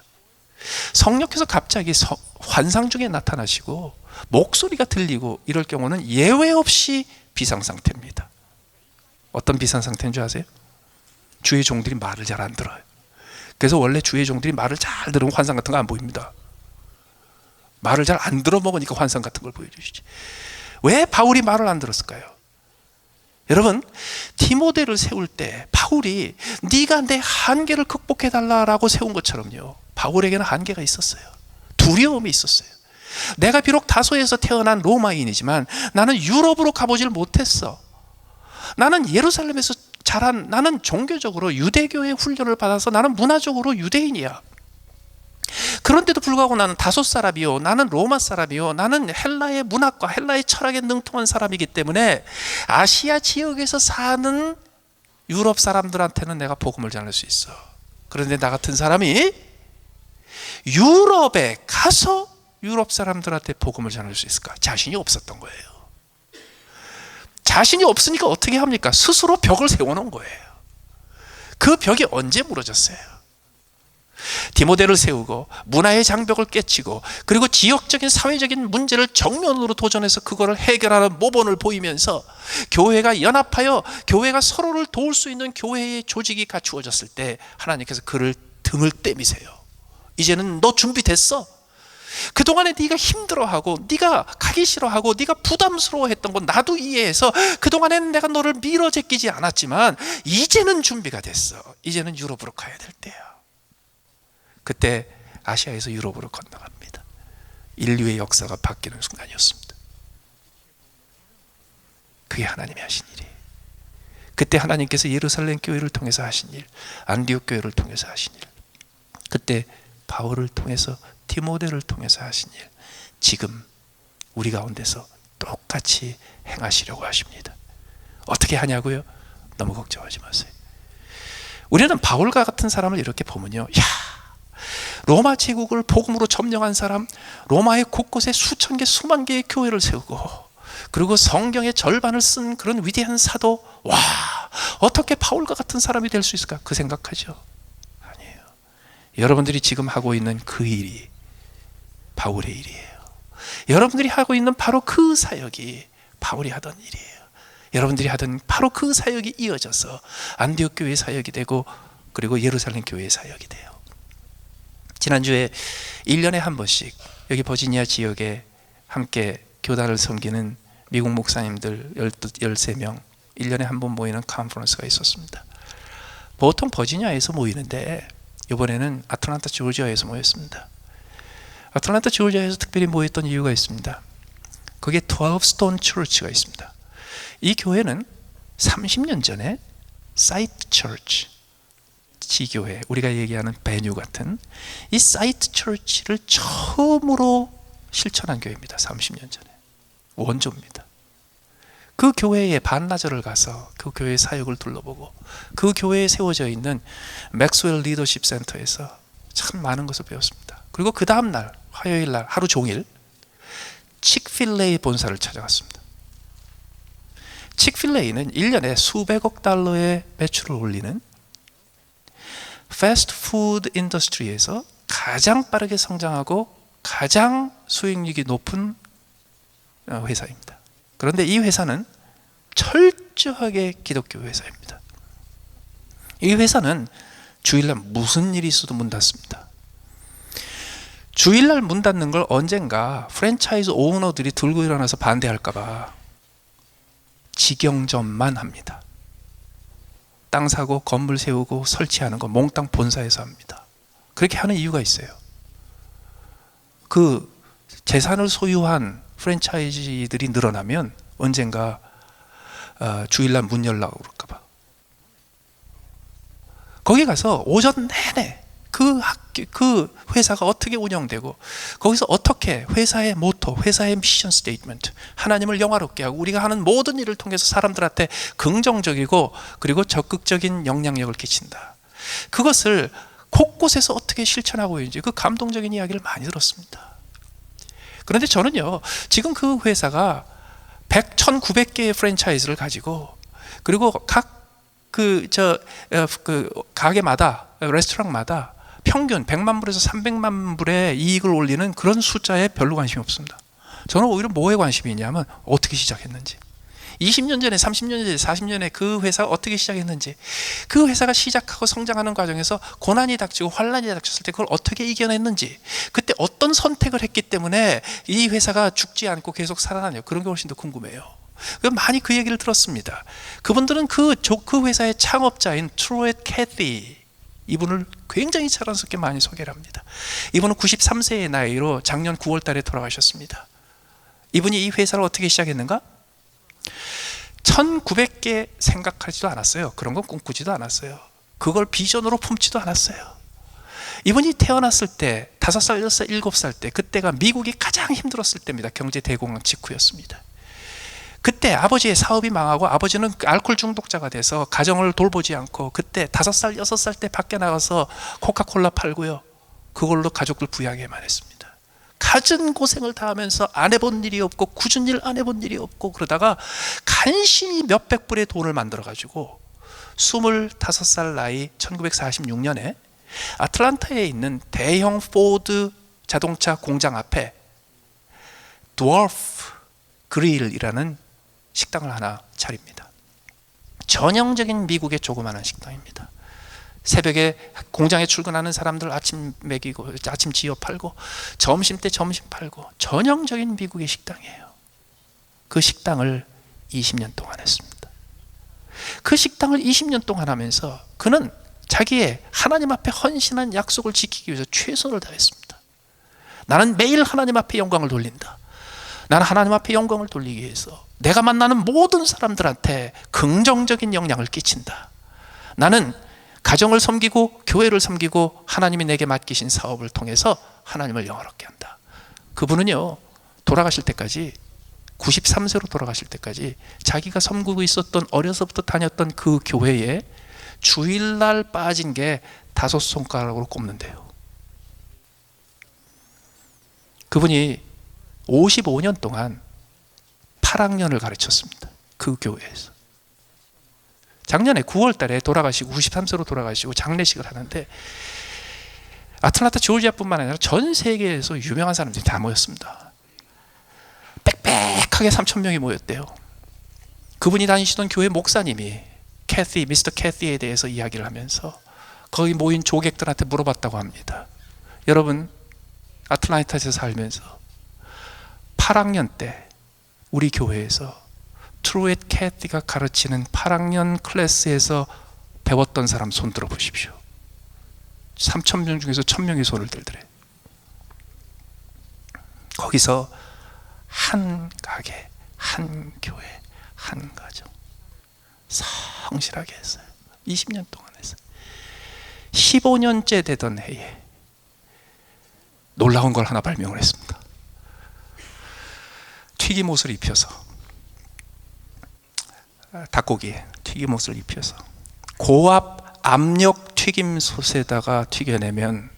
Speaker 1: 성령께서 갑자기 환상 중에 나타나시고 목소리가 들리고 이럴 경우는 예외 없이 비상상태입니다. 어떤 비상상태인 줄 아세요? 주의 종들이 말을 잘 안 들어요. 그래서 원래 주의 종들이 말을 잘 들으면 환상 같은 거 안 보입니다. 말을 잘 안 들어먹으니까 환상 같은 걸 보여주시지. 왜 바울이 말을 안 들었을까요? 여러분, 디모데를 세울 때 바울이 네가 내 한계를 극복해달라고 세운 것처럼요, 바울에게는 한계가 있었어요. 두려움이 있었어요. 내가 비록 다소에서 태어난 로마인이지만 나는 유럽으로 가보질 못했어. 나는 예루살렘에서 자란, 나는 종교적으로 유대교의 훈련을 받아서 나는 문화적으로 유대인이야. 그런데도 불구하고 나는 다소 사람이요, 나는 로마 사람이요, 나는 헬라의 문학과 헬라의 철학에 능통한 사람이기 때문에 아시아 지역에서 사는 유럽 사람들한테는 내가 복음을 전할 수 있어. 그런데 나 같은 사람이 유럽에 가서 유럽 사람들한테 복음을 전할 수 있을까? 자신이 없었던 거예요. 자신이 없으니까 어떻게 합니까? 스스로 벽을 세워놓은 거예요. 그 벽이 언제 무너졌어요? 디모데를 세우고 문화의 장벽을 깨치고 그리고 지역적인 사회적인 문제를 정면으로 도전해서 그거를 해결하는 모본을 보이면서 교회가 연합하여 교회가 서로를 도울 수 있는 교회의 조직이 갖추어졌을 때 하나님께서 그를 등을 떼미세요. 이제는 너 준비됐어. 그동안에 네가 힘들어하고 네가 가기 싫어하고 네가 부담스러워했던 건 나도 이해해서 그동안에는 내가 너를 밀어 제끼지 않았지만 이제는 준비가 됐어. 이제는 유럽으로 가야 될 때야. 그때 아시아에서 유럽으로 건너갑니다. 인류의 역사가 바뀌는 순간이었습니다. 그게 하나님이 하신 일이에요. 그때 하나님께서 예루살렘 교회를 통해서 하신 일, 안디옥 교회를 통해서 하신 일, 그때 바울을 통해서 디모데를 통해서 하신 일, 지금 우리 가운데서 똑같이 행하시려고 하십니다. 어떻게 하냐고요? 너무 걱정하지 마세요. 우리는 바울과 같은 사람을 이렇게 보면요, 야, 로마 제국을 복음으로 점령한 사람, 로마의 곳곳에 수천 개 수만 개의 교회를 세우고, 그리고 성경의 절반을 쓴 그런 위대한 사도, 와, 어떻게 바울과 같은 사람이 될 수 있을까? 그 생각하죠? 아니에요. 여러분들이 지금 하고 있는 그 일이 바울의 일이에요. 여러분들이 하고 있는 바로 그 사역이 바울이 하던 일이에요. 여러분들이 하던 바로 그 사역이 이어져서 안디옥 교회 사역이 되고, 그리고 예루살렘 교회 사역이 돼요. 지난주에 1년에 한 번씩 여기 버지니아 지역에 함께 교단을 섬기는 미국 목사님들 13명 1년에 한 번 모이는 컨퍼런스가 있었습니다. 보통 버지니아에서 모이는데 이번에는 아틀란타 조지아에서 모였습니다. 아틀란타 조지아에서 특별히 모였던 이유가 있습니다. 거기에 12스톤 처치가 있습니다. 이 교회는 30년 전에 사이트 처치, 지교회, 우리가 얘기하는 베뉴 같은 이 사이트 처치를 처음으로 실천한 교회입니다. 30년 전에. 원조입니다. 그 교회에 반나절을 가서 그 교회의 사역을 둘러보고, 그 교회에 세워져 있는 맥스웰 리더십 센터에서 참 많은 것을 배웠습니다. 그리고 그 다음날 화요일 날 하루 종일 칙필레이 본사를 찾아갔습니다. 칙필레이는 1년에 수백억 달러의 매출을 올리는 패스트푸드 인더스트리에서 가장 빠르게 성장하고 가장 수익률이 높은 회사입니다. 그런데 이 회사는 철저하게 기독교 회사입니다. 이 회사는 주일날 무슨 일이 있어도 문 닫습니다. 주일날 문 닫는 걸 언젠가 프랜차이즈 오너들이 들고 일어나서 반대할까봐 직영점만 합니다. 땅 사고 건물 세우고 설치하는 거 몽땅 본사에서 합니다. 그렇게 하는 이유가 있어요. 그 재산을 소유한 프랜차이즈들이 늘어나면 언젠가 주일날 문 열라고 그럴까 봐. 거기 가서 오전 내내 그 회사가 어떻게 운영되고, 거기서 어떻게 회사의 모토, 회사의 미션 스테이트먼트, 하나님을 영화롭게 하고 우리가 하는 모든 일을 통해서 사람들한테 긍정적이고 그리고 적극적인 영향력을 끼친다, 그것을 곳곳에서 어떻게 실천하고 있는지 그 감동적인 이야기를 많이 들었습니다. 그런데 저는요, 지금 그 회사가 1900개의 프랜차이즈를 가지고, 그리고 각 가게마다, 레스토랑마다 평균 100만 불에서 300만 불의 이익을 올리는 그런 숫자에 별로 관심이 없습니다. 저는 오히려 뭐에 관심이 있냐면 어떻게 시작했는지, 20년 전에, 30년 전에, 40년에 그 회사가 어떻게 시작했는지, 그 회사가 시작하고 성장하는 과정에서 고난이 닥치고 환란이 닥쳤을 때 그걸 어떻게 이겨냈는지, 그때 어떤 선택을 했기 때문에 이 회사가 죽지 않고 계속 살아나냐, 그런 게 훨씬 더 궁금해요. 많이 그 얘기를 들었습니다. 그분들은 그 회사의 창업자인 트로엣 캐티, 이분을 굉장히 자랑스럽게 많이 소개를 합니다. 이분은 93세의 나이로 작년 9월 달에 돌아가셨습니다. 이분이 이 회사를 어떻게 시작했는가? 1900개 생각하지도 않았어요. 그런 건 꿈꾸지도 않았어요. 그걸 비전으로 품지도 않았어요. 이분이 태어났을 때 5살, 6살, 7살 때, 그때가 미국이 가장 힘들었을 때입니다. 경제 대공황 직후였습니다. 그때 아버지의 사업이 망하고 아버지는 알코올 중독자가 돼서 가정을 돌보지 않고, 그때 5살, 6살 때 밖에 나가서 코카콜라 팔고요, 그걸로 가족들 부양해만 했습니다. 갖은 고생을 다 하면서 안 해본 일이 없고 굳은 일 안 해본 일이 없고, 그러다가 간신히 몇백 불의 돈을 만들어 가지고 25살 나이 1946년에 아틀란타에 있는 대형 포드 자동차 공장 앞에 드워프 그릴이라는 식당을 하나 차립니다. 전형적인 미국의 조그마한 식당입니다. 새벽에 공장에 출근하는 사람들 아침 먹이고, 아침 지어 팔고, 점심 때 점심 팔고, 전형적인 미국의 식당이에요. 그 식당을 20년 동안 했습니다. 그 식당을 20년 동안 하면서 그는 자기의 하나님 앞에 헌신한 약속을 지키기 위해서 최선을 다했습니다. 나는 매일 하나님 앞에 영광을 돌린다. 나는 하나님 앞에 영광을 돌리기 위해서 내가 만나는 모든 사람들한테 긍정적인 영향을 끼친다. 나는 가정을 섬기고 교회를 섬기고 하나님이 내게 맡기신 사업을 통해서 하나님을 영화롭게 한다. 그분은요, 돌아가실 때까지, 93세로 돌아가실 때까지 자기가 섬기고 있었던, 어려서부터 다녔던 그 교회에 주일날 빠진 게 5손가락으로 꼽는데요. 그분이 55년 동안 8학년을 가르쳤습니다. 그 교회에서. 작년에 9월 달에 돌아가시고 93세로 돌아가시고 장례식을 하는데 아틀란타 조지아뿐만 아니라 전 세계에서 유명한 사람들이 다 모였습니다. 빽빽하게 3,000명이 모였대요. 그분이 다니시던 교회 목사님이 미스터 캐시에 대해서 이야기를 하면서 거기 모인 조객들한테 물어봤다고 합니다. 여러분, 아틀란타에서 살면서 8학년 때 우리 교회에서 트루엣 캐티가 가르치는 8학년 클래스에서 배웠던 사람 손 들어보십시오. 3,000명 중에서 1,000명이 손을 들더래. 거기서 한 가게, 한 교회, 한 가정 성실하게 했어요. 20년 동안 했어요. 15년째 되던 해에 놀라운 걸 하나 발명을 했습니다. 튀김옷을 입혀서, 닭고기에 튀김옷을 입혀서 고압 압력 튀김솥에다가 튀겨내면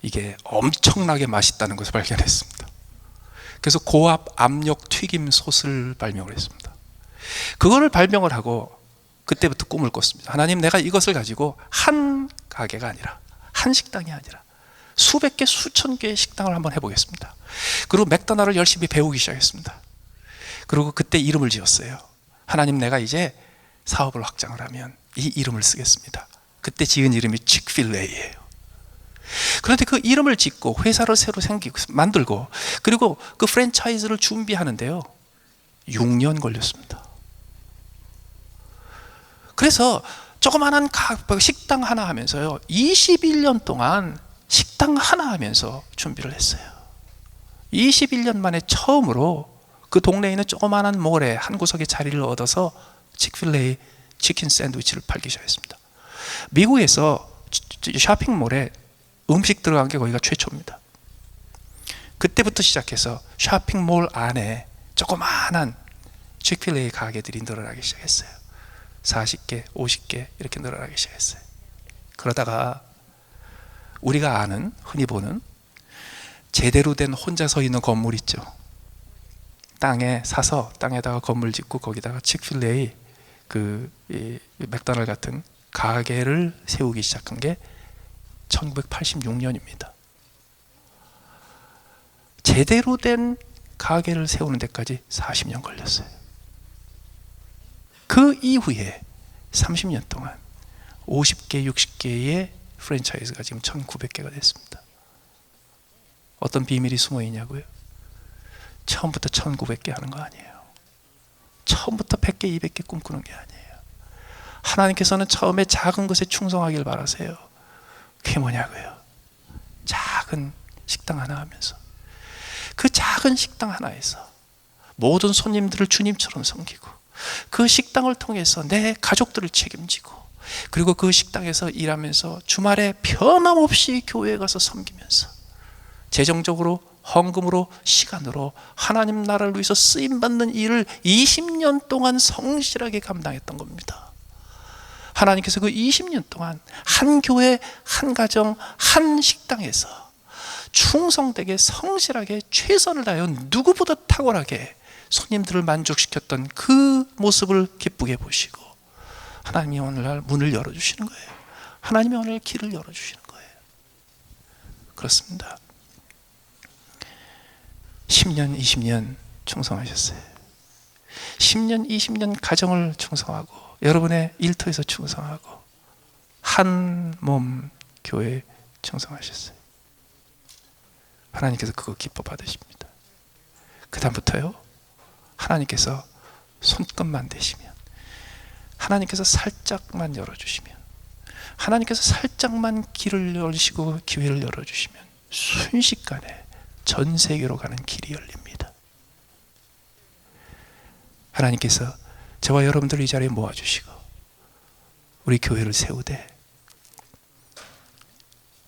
Speaker 1: 이게 엄청나게 맛있다는 것을 발견했습니다. 그래서 고압 압력 튀김솥을 발명을 했습니다. 그거를 발명을 하고 그때부터 꿈을 꿨습니다. 하나님, 내가 이것을 가지고 한 가게가 아니라, 한 식당이 아니라 수백 개, 수천 개의 식당을 한번 해보겠습니다. 그리고 맥도날드를 열심히 배우기 시작했습니다. 그리고 그때 이름을 지었어요. 하나님, 내가 이제 사업을 확장을 하면 이 이름을 쓰겠습니다. 그때 지은 이름이 치크필레이예요. 그런데 그 이름을 짓고 회사를 새로 만들고 그리고 그 프랜차이즈를 준비하는데요, 6년 걸렸습니다. 그래서 조그마한 식당 하나 하면서요, 21년 동안 식당 하나 하면서 준비를 했어요. 21년 만에 처음으로 그 동네에 있는 조그마한 몰에 한 구석에 자리를 얻어서 치크필레이 치킨 샌드위치를 팔기 시작했습니다. 미국에서 쇼핑몰에 음식 들어간 게 거기가 최초입니다. 그때부터 시작해서 쇼핑몰 안에 조그마한 치크필레이 가게들이 늘어나기 시작했어요. 40개, 50개 이렇게 늘어나기 시작했어요. 그러다가 우리가 아는, 흔히 보는 제대로 된 혼자 서 있는 건물 있죠. 땅에 사서 땅에다가 건물 짓고 거기다가 치크필레이 맥도날드 같은 가게를 세우기 시작한 게 1986년입니다. 제대로 된 가게를 세우는 데까지 40년 걸렸어요. 그 이후에 30년 동안 50개, 60개의 프랜차이즈가 지금 1900개가 됐습니다. 어떤 비밀이 숨어 있냐고요? 처음부터 1900개 하는 거 아니에요. 처음부터 100개, 200개 꿈꾸는 게 아니에요. 하나님께서는 처음에 작은 것에 충성하길 바라세요. 그게 뭐냐고요? 작은 식당 하나 하면서 그 작은 식당 하나에서 모든 손님들을 주님처럼 섬기고 그 식당을 통해서 내 가족들을 책임지고 그리고 그 식당에서 일하면서 주말에 변함없이 교회에 가서 섬기면서 재정적으로, 헌금으로, 시간으로 하나님 나라를 위해서 쓰임받는 일을 20년 동안 성실하게 감당했던 겁니다. 하나님께서 그 20년 동안 한 교회, 한 가정, 한 식당에서 충성되게 성실하게 최선을 다하여 누구보다 탁월하게 손님들을 만족시켰던 그 모습을 기쁘게 보시고 하나님이 오늘날 문을 열어주시는 거예요. 하나님이 오늘 길을 열어주시는 거예요. 그렇습니다. 10년, 20년 충성하셨어요. 10년, 20년 가정을 충성하고 여러분의 일터에서 충성하고 한 몸 교회에 충성하셨어요. 하나님께서 그거 기뻐 받으십니다. 그 다음부터요, 하나님께서 손끝만 대시면, 하나님께서 살짝만 열어주시면, 하나님께서 살짝만 길을 열시고 기회를 열어주시면 순식간에 전 세계로 가는 길이 열립니다. 하나님께서 저와 여러분들 이 자리에 모아주시고 우리 교회를 세우되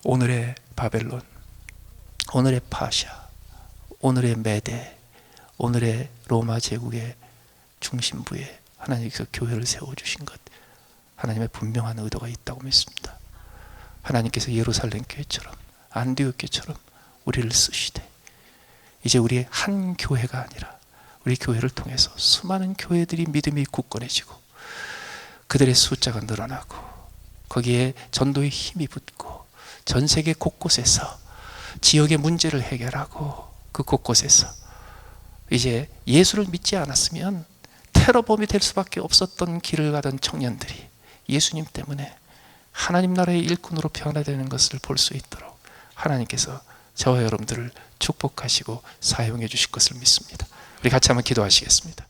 Speaker 1: 오늘의 바벨론, 오늘의 파샤, 오늘의 메대, 오늘의 로마 제국의 중심부에 하나님께서 교회를 세워주신 것, 하나님의 분명한 의도가 있다고 믿습니다. 하나님께서 예루살렘 교회처럼 안디옥 교회처럼 우리를 쓰시되 이제 우리의 한 교회가 아니라 우리 교회를 통해서 수많은 교회들이 믿음이 굳건해지고 그들의 숫자가 늘어나고 거기에 전도의 힘이 붙고 전 세계 곳곳에서 지역의 문제를 해결하고 그 곳곳에서 이제 예수를 믿지 않았으면 테러범이 될 수밖에 없었던 길을 가던 청년들이 예수님 때문에 하나님 나라의 일꾼으로 변화되는 것을 볼 수 있도록 하나님께서 저와 여러분들을 축복하시고 사용해 주실 것을 믿습니다. 우리 같이 한번 기도하시겠습니다.